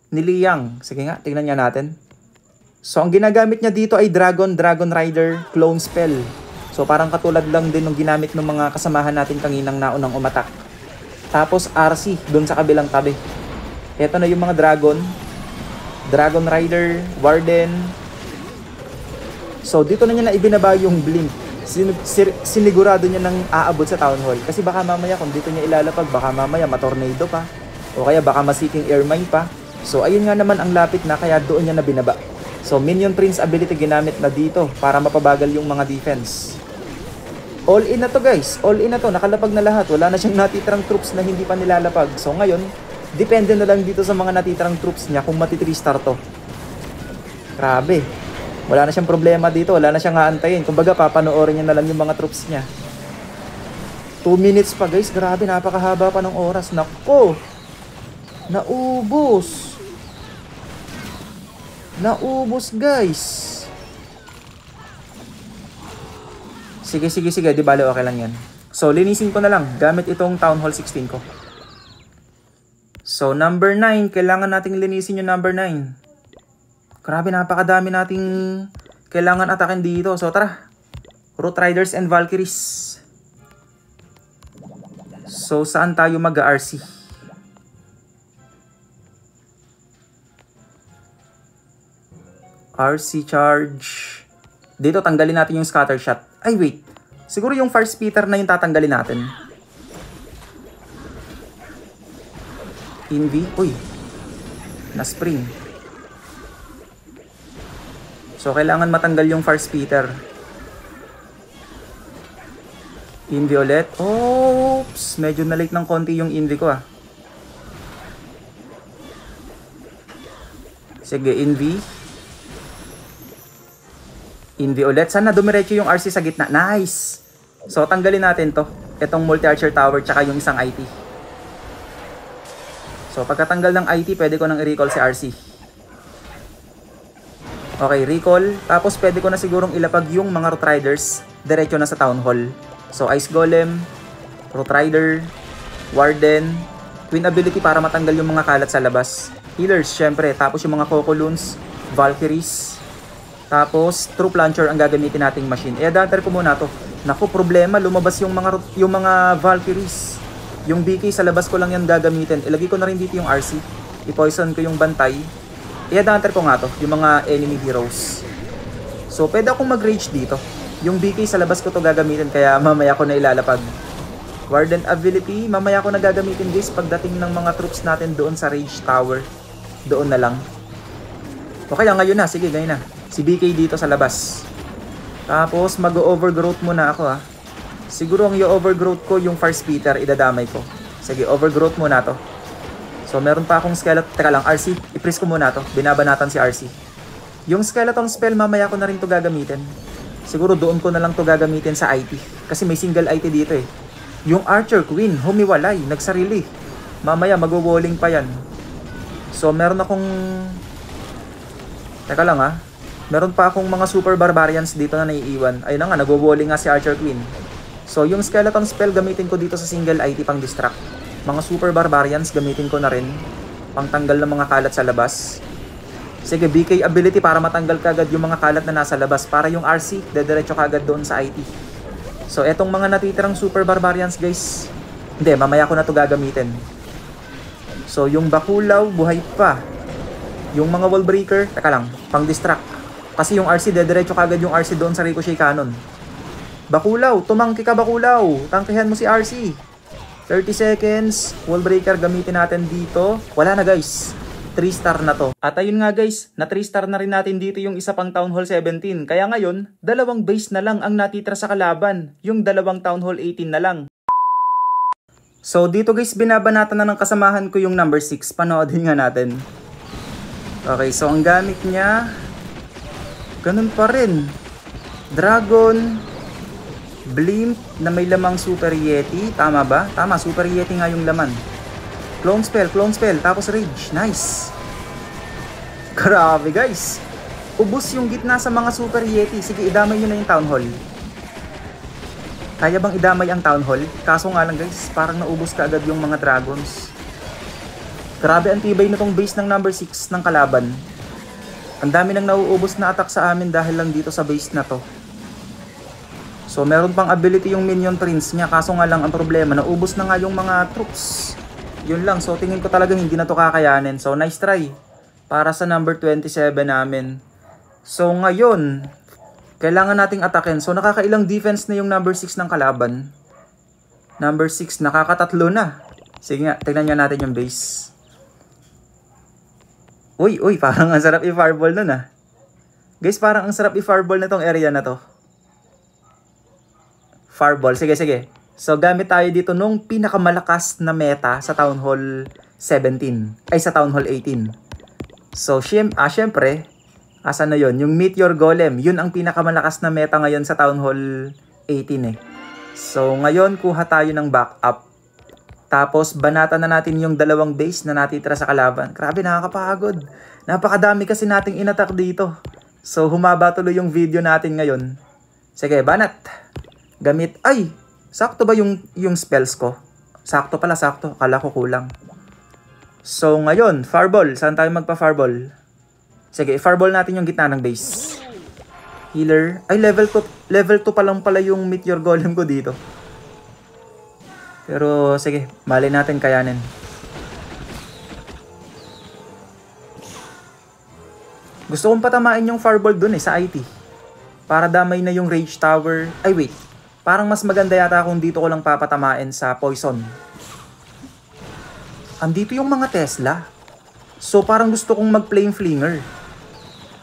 Liang. Sige nga, tingnan nga natin. So ang ginagamit niya dito ay Dragon Rider Clone Spell. So parang katulad lang din ng ginamit ng mga kasamahan natin kaninang naunang umatak. Tapos RC doon sa kabilang tabi. Ito na yung mga Dragon Rider, Warden. So dito na niya na ibinaba yung blink. Sinigurado niya nang aabot sa Town Hall. Kasi baka mamaya kung dito niya ilalapag, baka mamaya matornado pa. O kaya baka masiking air mine pa. So ayun nga naman ang lapit na, kaya doon niya na binaba. So Minion Prince ability ginamit na dito para mapabagal yung mga defense. All in na to guys, all in na to, nakalapag na lahat. Wala na siyang natitirang troops na hindi pa nilalapag. So ngayon, depende na lang dito sa mga natitirang troops niya kung mati 3-star to. Grabe. Wala na siyang problema dito, wala na siyang haantayin. Kumbaga papanoorin niya na lang yung mga troops niya. 2 minutes pa guys, grabe, napakahaba pa ng oras. Nako! Naubos guys. Sige, di bale okay lang yan. So linisin ko na lang gamit itong Town Hall 16 ko. So number 9, kailangan nating linisin yung number 9. Grabe, napakadami nating kailangan atakin dito. So tara, Root Riders and Valkyries. So saan tayo mag-RC? RC charge. Dito tanggalin natin yung scatter shot. Ay wait, siguro yung fire spitter na yung tatanggalin natin. Invi, uy, na spring. So kailangan matanggal yung fire spitter. Invi ulit. Oops, medyo na late ng konti yung Invi ko ah. Sige, Invi ulit. Sana dumiretso yung RC sa gitna. Nice! So tanggalin natin to. Itong multi-archer tower tsaka yung isang IT. So pagkatanggal ng IT, pwede ko nang i-recall si RC. Okay, recall. Tapos pwede ko na sigurong ilapag yung mga Root Riders diretso na sa Town Hall. So Ice Golem, Root Rider, Warden, Queen ability para matanggal yung mga kalat sa labas. Healers, syempre. Tapos yung mga Cocoloons, Valkyries. Tapos Troop Launcher ang gagamitin nating machine. Adapter ko muna to. Naku, problema, lumabas yung mga Valkyries. Yung BK sa labas ko lang yan gagamitin. Ilagay ko na rin dito yung RC. I-poison ko yung bantay. I-adapter ko nga to, yung mga enemy heroes. So pwede akong mag-rage dito. Yung BK sa labas ko to gagamitin, kaya mamaya ko na ilalapag. Warden ability, mamaya ko na gagamitin guys pagdating ng mga troops natin doon sa rage tower. Doon na lang. O kaya ngayon na, sige ngayon na. Si BK dito sa labas. Tapos mag-overgrowth muna ako ha. Siguro ang i-overgrowth ko yung fire spitter, idadamay ko. Sige, overgrowth muna to. So meron pa akong skeleton. Teka lang, RC, i-freeze ko muna to. Binabanatan si RC. Yung skeleton spell, mamaya ko na rin to gagamitin. Siguro doon ko na lang to gagamitin sa IT. Kasi may single IT dito eh. Yung Archer Queen, humiwalay, nagsarili. Mamaya mag-walling pa yan. So meron akong... Teka lang ha. Meron pa akong mga super barbarians dito na naiiwan. Ayun na nga, nag-walling nga si Archer Queen. So yung skeleton spell gamitin ko dito sa single IT pang distract. Mga super barbarians gamitin ko na rin. Pang tanggal ng mga kalat sa labas. Sige, BK ability para matanggal kagad yung mga kalat na nasa labas. Para yung RC, dediretso kagad doon sa IT. So etong mga natitirang super barbarians guys. Hindi, mamaya ko na to gagamitin. So yung Bakulaw, buhay pa. Yung mga wall breaker, teka lang, pang distract. Kasi yung RC, dediretso kagad yung RC doon sa ricochet cannon. Bakulaw, tumangki ka Bakulaw. Tangkihan mo si RC. 30 seconds. Wall breaker gamitin natin dito. Wala na guys. 3-star na to. At ayun nga guys, na 3-star na rin natin dito yung isa pang Town Hall 17. Kaya ngayon, dalawang base na lang ang natitira sa kalaban. Yung dalawang Town Hall 18 na lang. So dito guys, binabanatan na ng kasamahan ko yung number 6. Panoodin nga natin. Okay, so ang gamit niya, ganun pa rin. Dragon, Blimp na may lamang Super Yeti. Tama ba? Tama, Super Yeti nga yung laman. Clone spell, tapos Rage. Nice. Grabe guys. Ubus yung gitna sa mga Super Yeti. Sige, idamay nyo na yung Town Hall. Kaya bang idamay ang Town Hall? Kaso nga lang guys, parang naubos ka agad yung mga dragons. Grabe ang tibay na tong base ng number 6 ng kalaban. Ang dami nang nauubos na attack sa amin dahil lang dito sa base na to. So meron pang ability yung minion prince niya, kaso nga lang ang problema, naubos na nga yung mga troops. Yun lang, so tingin ko talaga hindi na to kakayanin. So nice try para sa number 27 namin. So ngayon, kailangan nating atakin. So nakakailang defense na yung number 6 ng kalaban. Number 6, nakakatatlo na. Sige nga, tignan nga natin yung base. Uy, parang ang sarap i-fireball nun ah. Guys, parang ang sarap i-fireball na tong area na to. Fireball, sige. So gamit tayo dito nung pinakamalakas na meta sa Town Hall 17. Ay, sa Town Hall 18. So, syempre, asan na yon? Yung Meteor Golem, yun ang pinakamalakas na meta ngayon sa Town Hall 18 eh. So, ngayon, kuha tayo ng backup. Tapos, banatan na natin yung dalawang base na natitira sa kalaban. Grabe, nakakapagod. Napakadami kasi nating inattack dito. So, humaba tuloy yung video natin ngayon. Sige, banat. Gamit, ay, sakto ba yung spells ko? Sakto pala, sakto. Kala ko kulang. So, ngayon, fireball. Saan tayo magpa-fireball? Sige, fireball natin yung gitna ng base. Healer. Ay, level 2 pa lang pala yung Meteor Golem ko dito. Pero, sige, mali natin kayanin. Gusto kong patamain yung fireball dun sa IT. Para damay na yung rage tower. Ay, wait. Parang mas maganda yata kung dito ko lang papatamain sa poison. Andito yung mga Tesla. So, parang gusto kong mag-flame flinger.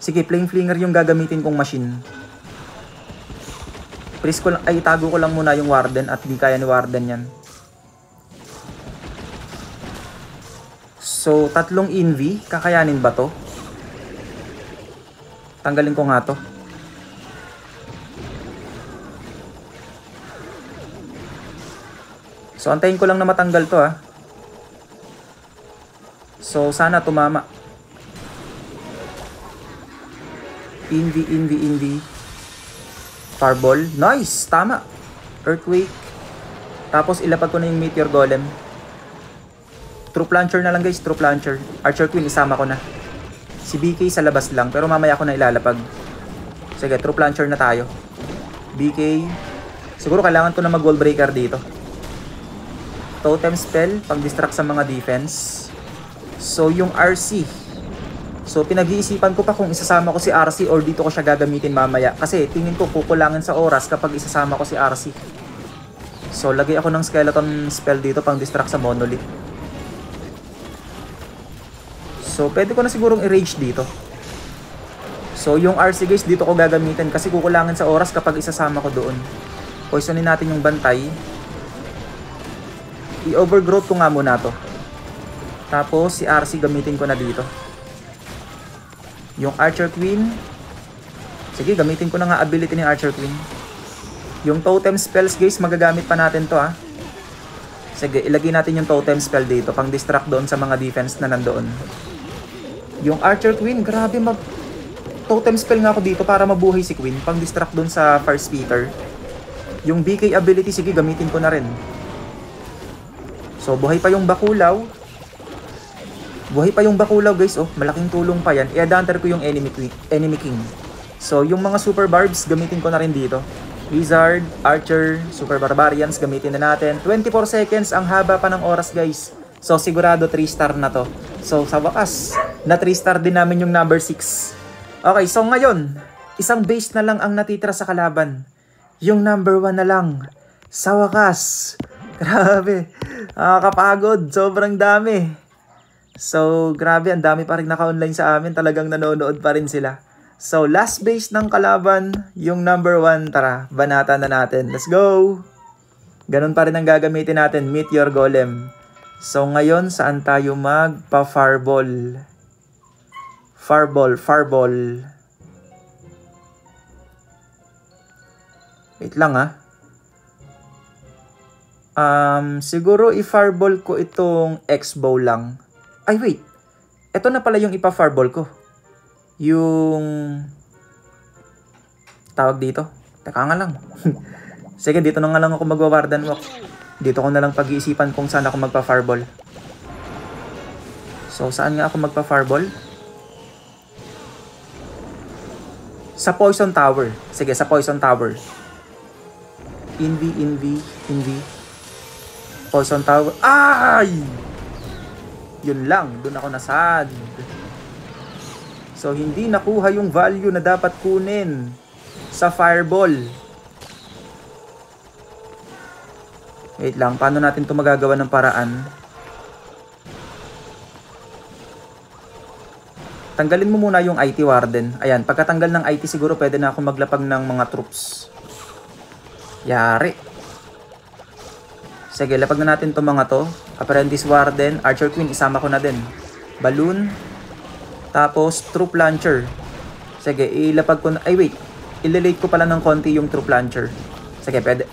Sige, flame flinger yung gagamitin kong machine. Please ko lang, ay itago ko lang muna yung warden at di kaya ni warden yan. So, 3 inv, kakayanin ba to? Tanggalin ko nga to. So, antayin ko lang na matanggal to ha. So, sana tumama. Invi. Fireball. Nice! Tama. Earthquake. Tapos, ilapag ko na yung Meteor Golem. Troop Launcher na lang guys. Troop Launcher. Archer Queen, isama ko na. Si BK sa labas lang. Pero mamaya ko na ilalapag. Sige, Troop Launcher na tayo. BK. Siguro kailangan ko na mag-wall breaker dito. Totem spell. Pang-distract sa mga defense. So, yung RC. So, pinag-iisipan ko pa kung isasama ko si RC or dito ko siya gagamitin mamaya. Kasi tingin ko kukulangan sa oras kapag isasama ko si RC. So, lagay ako ng skeleton spell dito pang-distract sa monolith. So, pwede ko na sigurong i-rage dito. So, yung RC guys, dito ko gagamitin kasi kukulangan sa oras kapag isasama ko doon. Poisonin natin yung bantay. I-overgrowth ko nga muna to. Tapos, si RC gamitin ko na dito. Yung Archer Queen. Sige, gamitin ko na nga ability ni Archer Queen. Yung totem spells guys, magagamit pa natin to ha. Sige, ilagay natin yung totem spell dito. Pang distract doon sa mga defense na nandoon. Yung Archer Queen, grabe totem spell nga ako dito para mabuhay si Queen. Pang distract doon sa Fire Speaker. Yung BK ability, sige, gamitin ko na rin. So, buhay pa yung Bakulaw. Buhay pa yung Bakulaw guys, oh, malaking tulong pa yan. I-advanter ko yung enemy king. So, yung mga super barbs, gamitin ko na rin dito. Wizard, Archer, Super Barbarians, gamitin na natin. 24 seconds, ang haba pa ng oras guys. So, sigurado 3 star na to. So, sa wakas, na 3 star din namin yung number 6. Okay, so ngayon, isang base na lang ang natitira sa kalaban. Yung number 1 na lang. Sa wakas. Grabe. Nakakapagod. Sobrang dami. So, grabe. Ang dami pa rin naka-online sa amin. Talagang nanonood pa rin sila. So, last base ng kalaban, yung number 1. Tara, banatan na natin. Let's go! Ganun pa rin ang gagamitin natin, Meteor Golem. So, ngayon, saan tayo magpa-fireball? Fireball. Wait lang ha. Siguro i-fireball ko itong X-bow lang. Ay, wait. Ito na pala yung ipa-fireball ko. Yung tawag dito. Teka nga lang. Sige, dito na nga lang ako magwa-warden walk. Dito ko na lang pag-iisipan kung saan ako magpa-fireball. So, saan nga ako magpa-fireball? Sa Poison Tower. Sige, sa Poison Tower. Invi. Poison Tower. Ay! Yun lang. Doon ako nasad. So, hindi nakuha yung value na dapat kunin sa Fireball. Wait lang. Paano natin ito magagawa ng paraan? Tanggalin mo muna yung IT Warden. Ayan, pagkatanggal ng IT siguro pwede na ako maglapag ng mga troops. Yari. Sige, lapag na natin itong mga to. Apprentice Warden, Archer Queen, isama ko na din. Balloon. Tapos, Troop Launcher. Sige, ilapag ko na. Ay, wait. Ililate ko pala ng konti yung Troop Launcher. Sige, pwede.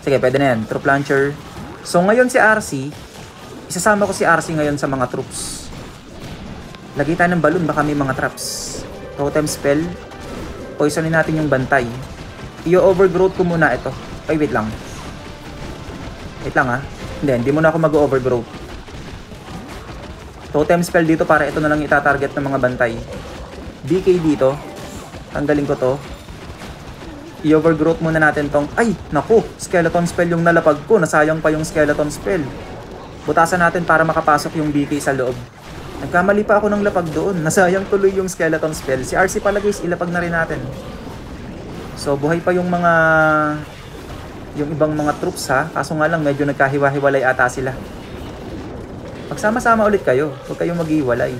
Sige, pwede na yan. Troop Launcher. So, ngayon si RC, isasama ko si RC ngayon sa mga troops. Lagay tayo ng balloon, baka may mga traps. Totem spell. Poisonin natin yung bantay. I-overgrowth ko muna ito. Ay, wait lang. Wait lang ha. Hindi muna ako mag-overgrowth. Totem spell dito para ito na lang itatarget ng mga bantay. BK dito. Tanggalin ko to. I-overgrowth muna natin tong... Ay, naku! Skeleton spell yung nalapag ko. Nasayang pa yung skeleton spell. Butasan natin para makapasok yung BK sa loob. Nagkamali pa ako ng lapag doon. Nasayang tuloy yung skeleton spell. Si RC pala guys, ilapag na rin natin. So, buhay pa yung mga... yung ibang mga troops ha. Kaso nga lang, medyo nagkahiwa-hiwalay ata sila. Magsama-sama ulit kayo. Huwag kayong maghiwalay.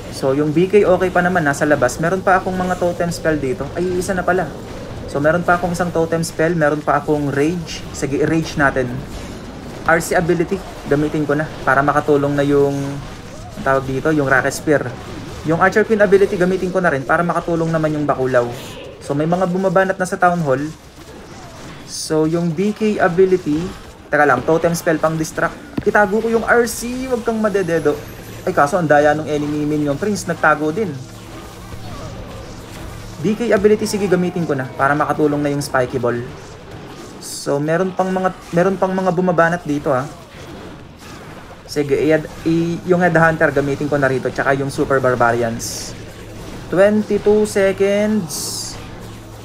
So, yung BK okay pa naman, nasa labas. Meron pa akong mga totem spell dito. Ay, isa na pala. So, meron pa akong isang totem spell. Meron pa akong rage. Sige, i-rage natin. RC ability, gamitin ko na. Para makatulong na yung... tawag dito, yung Rocket Spear. Yung Archer Queen ability, gamitin ko na rin para makatulong naman yung Bakulaw. So, may mga bumabanat na sa Town Hall. So, yung BK ability, teka lang, totem spell pang distract. Itago ko yung RC, wag kang madededo. Ay, kaso ang daya nung enemy minion Prince, nagtago din. BK ability, sige, gamitin ko na para makatulong na yung Spiky Ball. So, meron pang mga bumabanat dito ha. Sige, yung Headhunter gamitin ko na rito, tsaka yung Super Barbarians. 22 seconds.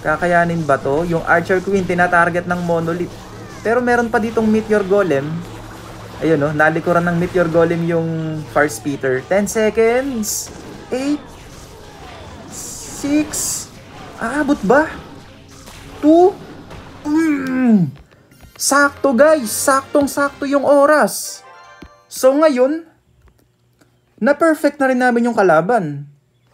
Kakayanin ba to? Yung Archer Queen, tinatarget ng Monolith. Pero meron pa ditong Meteor Golem. Ayun no, nalikuran ng Meteor Golem yung Fire Speeder. 10 seconds. 8. 6. Abot ba? 2. Sakto guys, saktong-sakto yung oras. So ngayon, na-perfect na rin namin yung kalaban.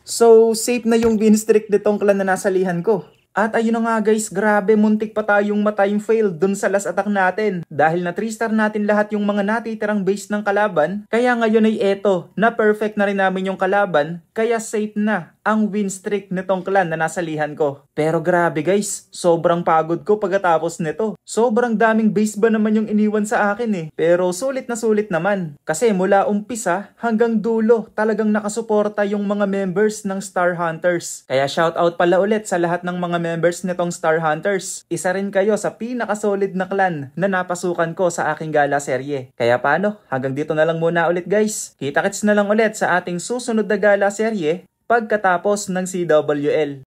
So safe na yung win streak nitong clan na nasalihan ko. At ayun na nga guys, grabe, muntik pa tayong matime fail dun sa last attack natin. Dahil na 3-star natin lahat yung mga natitirang base ng kalaban, kaya ngayon ay eto, na-perfect na rin namin yung kalaban, kaya safe na ang win streak nitong clan na nasalihan ko. Pero grabe guys, sobrang pagod ko pagkatapos nito. Sobrang daming base ba naman yung iniwan sa akin eh. Pero sulit na sulit naman. Kasi mula umpisa hanggang dulo, talagang nakasuporta yung mga members ng Star Hunters. Kaya shoutout pala ulit sa lahat ng mga members nitong Star Hunters. Isa rin kayo sa pinakasolid na clan na napasukan ko sa aking gala serye. Kaya paano? Hanggang dito na lang muna ulit guys. Kita-kits na lang ulit sa ating susunod na gala serye pagkatapos ng CWL.